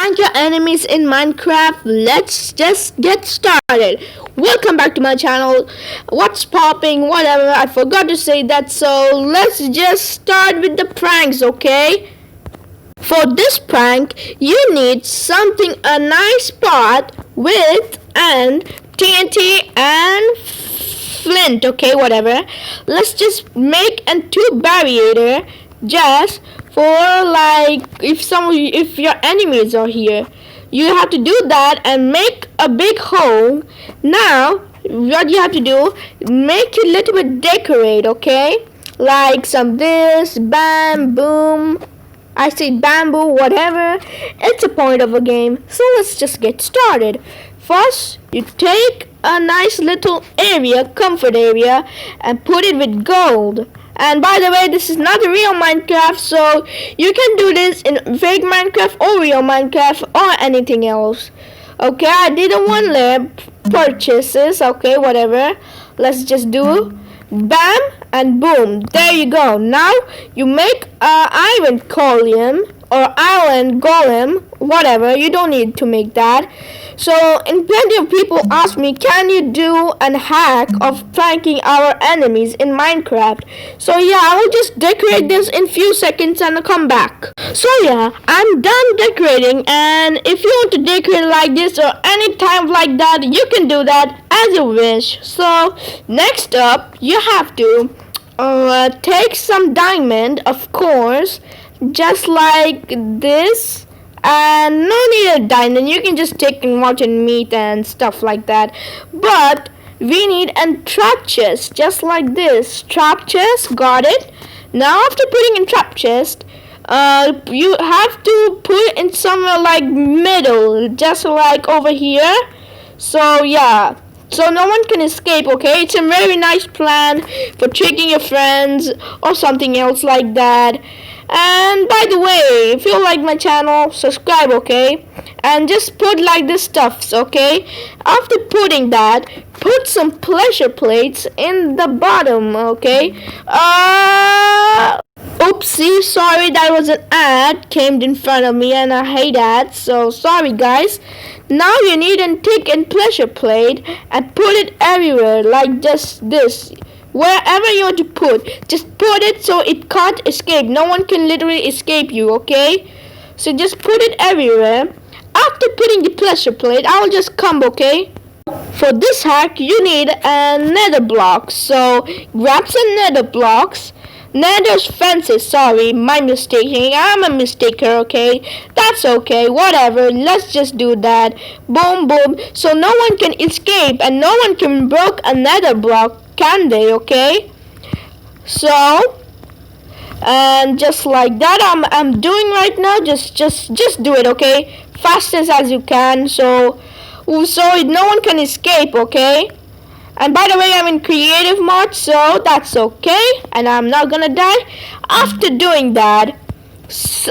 prank your enemies in Minecraft. Let's just get started. Welcome back to my channel. What's popping? Whatever. I forgot to say that. So let's just start with the pranks, okay? For this prank, you need a nice pot with and TNT and flint, okay, whatever. Let's just make a two barrier just for like if your enemies are here. You have to do that and make a big hole. Now what you have to do, make it a little bit decorate, okay, like some this boom. I say bamboo, whatever. It's a point of a game. So let's just get started. First, you take a nice little area, comfort area, and put it with gold. And by the way, this is not a real Minecraft, so you can do this in fake Minecraft or real Minecraft or anything else. Okay, I did a one layer purchases. Okay, whatever. Let's just do bam and boom. There you go. Now you make a iron column or iron golem, whatever. You don't need to make that. So, and plenty of people ask me, can you do a hack of pranking our enemies in Minecraft? So yeah, I will just decorate this in few seconds and I'll come back. So yeah, I'm done decorating, and if you want to decorate like this or any time like that, you can do that as you wish. So next up, you have to take some diamond, of course, just like this. And no need a diamond, you can just take and watch and meat and stuff like that. But we need a trap chest, just like this. Trap chest, got it. Now after putting in trap chest, you have to put it in somewhere like middle, just like over here. So yeah, so no one can escape, okay? It's a very nice plan for tricking your friends or something else like that. And by the way, if you like my channel, subscribe, okay? And just put like this stuff, okay? After putting that, put some pleasure plates in the bottom, okay? Oopsie, sorry, that was an ad came in front of me and I hate ads, so sorry guys. Now you need a tick and pleasure plate and put it everywhere, like just this. Wherever you want to put, just put it so it can't escape. No one can literally escape you, okay? So just put it everywhere. After putting the pleasure plate, I'll just come, okay? For this hack, you need a nether block. So grab some nether blocks. Nether's fences, sorry, my mistake. I'm a mistaker, okay? That's okay, whatever. Let's just do that. Boom, boom. So no one can escape and no one can break a nether block, can they, okay? So, and just like that, I'm doing right now. Just do it, okay? Fastest as you can. So no one can escape, okay? And by the way, I'm in creative mode, so that's okay. And I'm not gonna die. After doing that,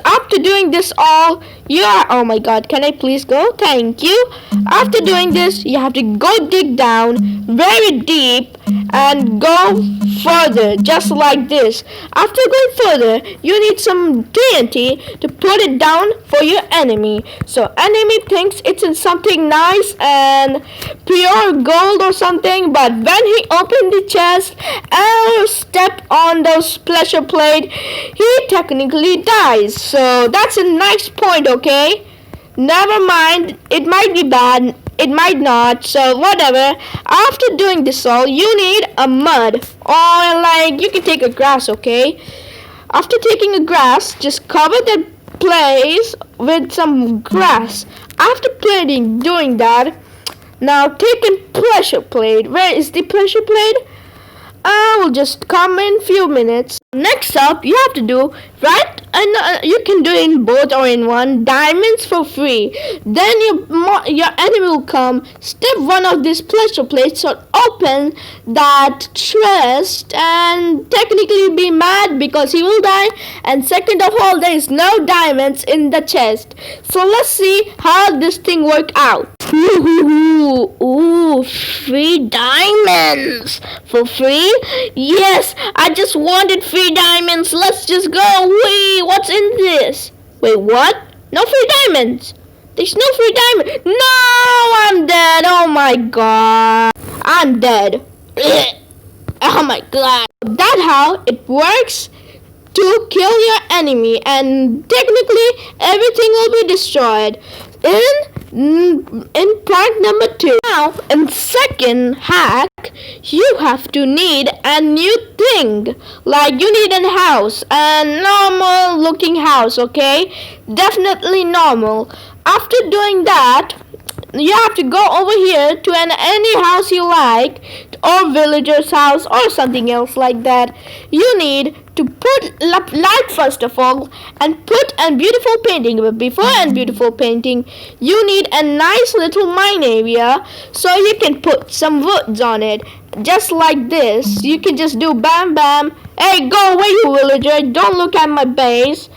after doing this all, oh my god, can I please go? Thank you. After doing this, you have to go dig down very deep and go further, just like this. After going further, you need some TNT to put it down for your enemy. So enemy thinks it's in something nice and pure gold or something, but when he opened the chest and stepped on those pleasure plate, he technically dies. So that's a nice point, okay? Never mind, it might be bad, it might not, so whatever. After doing this all, you need a mud, or like you can take a grass, okay? After taking a grass, just cover the place with some grass. After doing that, now take a pleasure plate. Where is the pleasure plate? I will just come in few minutes. Next up, you have to do right, and you can do it in both or in one, diamonds for free. Then your enemy will come, step one of these pleasure plates, or open that chest, and technically be mad because he will die. And second of all, there is no diamonds in the chest. So let's see how this thing work out. Ooh, free diamonds for free? Yes, I just wanted free diamonds. Let's just go. Wait, what's in this? Wait, what? No free diamonds. There's no free diamond. No, I'm dead. Oh my god. I'm dead. Oh my god. That's how it works to kill your enemy, and technically everything will be destroyed in part number 2. Now in second hack, you have to need a new thing, like you need a house, a normal looking house, okay? Definitely normal. After doing that, you have to go over here to any house you like, or villager's house or something else like that. You need to put light first of all, and put a beautiful painting. But before a beautiful painting, you need a nice little mine area, so you can put some woods on it, just like this. You can just do bam bam. Hey, go away, you villager, don't look at my base.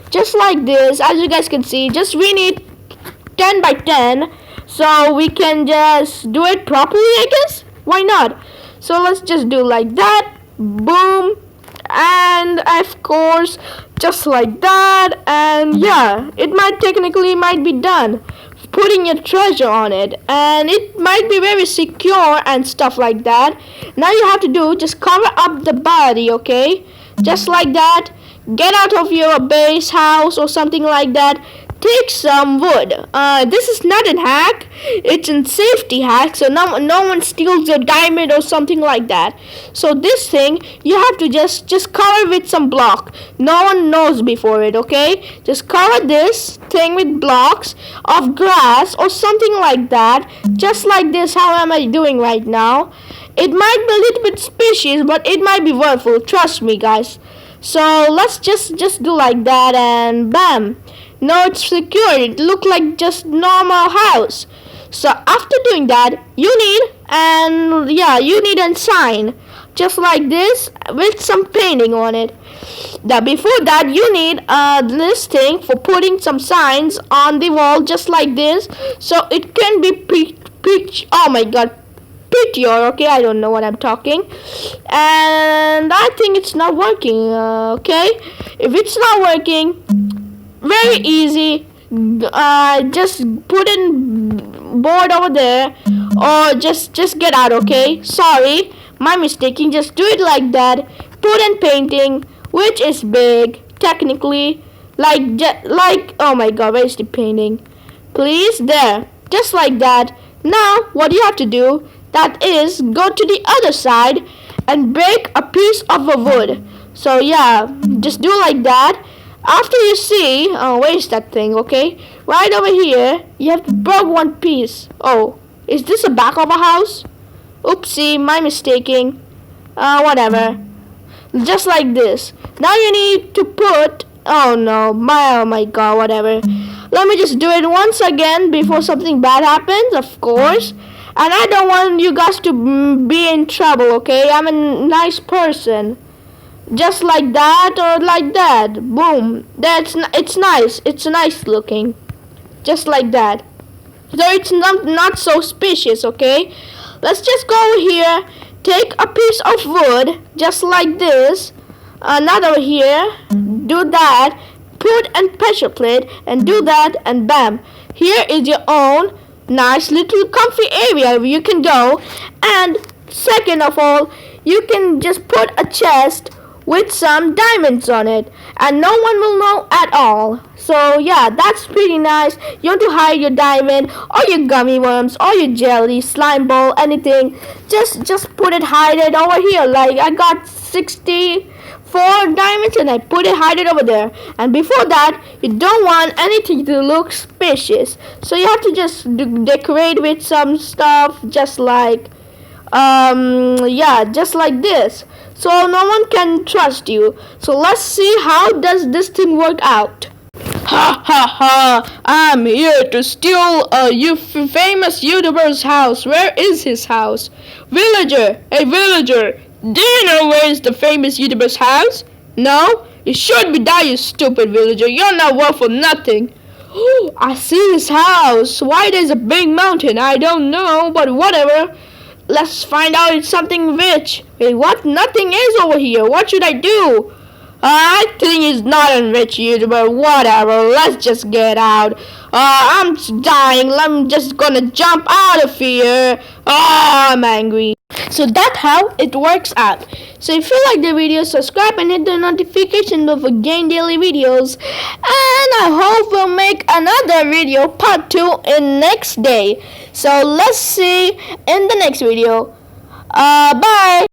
Just like this. As you guys can see, just we need 10 by 10, so we can just do it properly, I guess. Why not? So let's just do like that. Boom. And of course, just like that. And yeah, it might be done, putting your treasure on it, and it might be very secure and stuff like that. Now you have to do, just cover up the body, okay? Just like that. Get out of your base house or something like that. Take some wood. This is not a hack. It's a safety hack, so no one steals your diamond or something like that. So this thing, you have to just cover with some block. No one knows before it, okay? Just cover this thing with blocks of grass or something like that. Just like this. How am I doing right now? It might be a little bit suspicious, but it might be worthwhile. Trust me, guys. So let's just do like that, and bam. No, it's secure. It looked like just normal house. So after doing that, you need a sign, just like this, with some painting on it. Now before that, you need this thing for putting some signs on the wall, just like this, so it can be oh my god, prettier. Okay, I don't know what I'm talking, and I think it's not working. Okay, if it's not working, very easy. Just put in board over there, or just get out. Okay, sorry, my mistaking. Just do it like that. Put in painting, which is big technically, like oh my god, where's the painting? Please, there, just like that. Now what you have to do, that is go to the other side and break a piece of a wood. So yeah, just do like that. After you see, where's that thing? Okay, right over here, you have to break one piece. Oh, is this the back of a house? Oopsie, my mistaking. Whatever. Just like this. Now you need to put, oh my god, whatever. Let me just do it once again before something bad happens, of course. And I don't want you guys to be in trouble, okay? I'm a nice person. Just like that, or like that. Boom. It's nice. It's nice looking. Just like that. So it's not so suspicious, okay? Let's just go over here. Take a piece of wood, just like this. Not over here. Do that. Put and pressure plate, and do that, and bam. Here is your own nice little comfy area where you can go. And second of all, you can just put a chest with some diamonds on it, and no one will know at all. So yeah, that's pretty nice. You want to hide your diamond, or your gummy worms, or your jelly, slime ball, anything. Just put it, hide it over here. Like I got 64 diamonds, and I hide it over there. And before that, you don't want anything to look suspicious, so you have to just decorate with some stuff, just like just like this, so no one can trust you. So let's see, how does this thing work out? Ha ha ha! I'm here to steal a famous YouTuber's house. Where is his house? Villager! Hey villager! Do you know where is the famous YouTuber's house? No? You should be that, you stupid villager. You're not worth for nothing. Oh, I see his house. Why there's a big mountain? I don't know, but whatever. Let's find out it's something rich. Wait, what? Nothing is over here. What should I do? I think he's not a rich YouTuber. Whatever. Let's just get out. I'm dying. I'm just gonna jump out of here. I'm angry. So that's how it works out. So if you like the video, subscribe and hit the notification bell for gain daily videos. And I hope we'll make another video part 2 in next day. So let's see in the next video. Bye.